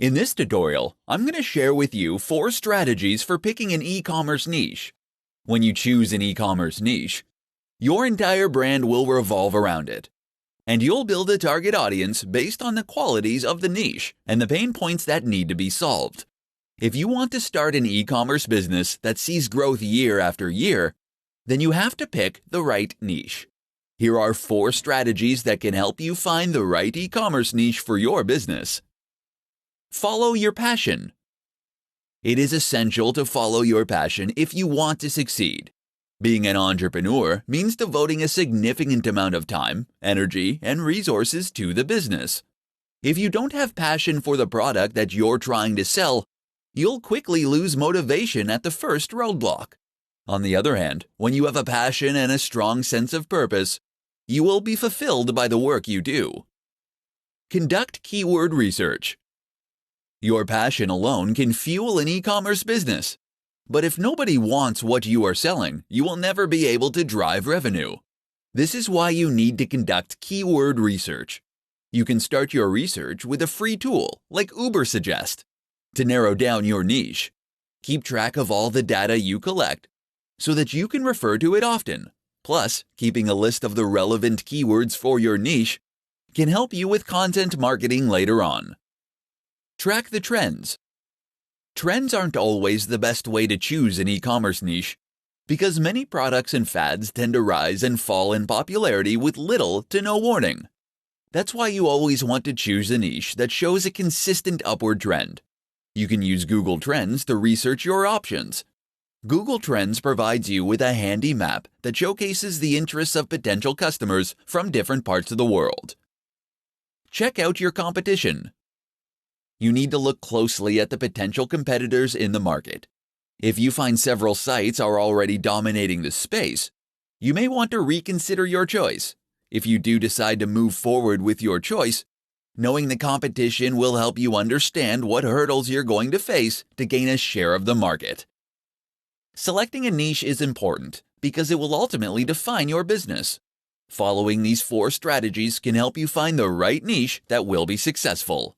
In this tutorial, I'm going to share with you 4 strategies for picking an e-commerce niche. When you choose an e-commerce niche, your entire brand will revolve around it. And you'll build a target audience based on the qualities of the niche and the pain points that need to be solved. If you want to start an e-commerce business that sees growth year after year, then you have to pick the right niche. Here are 4 strategies that can help you find the right e-commerce niche for your business. Follow your passion. It is essential to follow your passion if you want to succeed. Being an entrepreneur means devoting a significant amount of time, energy, and resources to the business. If you don't have passion for the product that you're trying to sell, you'll quickly lose motivation at the first roadblock. On the other hand, when you have a passion and a strong sense of purpose, you will be fulfilled by the work you do. Conduct keyword research. Your passion alone can fuel an e-commerce business. But if nobody wants what you are selling, you will never be able to drive revenue. This is why you need to conduct keyword research. You can start your research with a free tool like Ubersuggest to narrow down your niche. Keep track of all the data you collect so that you can refer to it often. Plus, keeping a list of the relevant keywords for your niche can help you with content marketing later on. Track the trends. Trends aren't always the best way to choose an e-commerce niche because many products and fads tend to rise and fall in popularity with little to no warning. That's why you always want to choose a niche that shows a consistent upward trend. You can use Google Trends to research your options. Google Trends provides you with a handy map that showcases the interests of potential customers from different parts of the world. Check out your competition. You need to look closely at the potential competitors in the market. If you find several sites are already dominating the space, you may want to reconsider your choice. If you do decide to move forward with your choice, knowing the competition will help you understand what hurdles you're going to face to gain a share of the market. Selecting a niche is important because it will ultimately define your business. Following these 4 strategies can help you find the right niche that will be successful.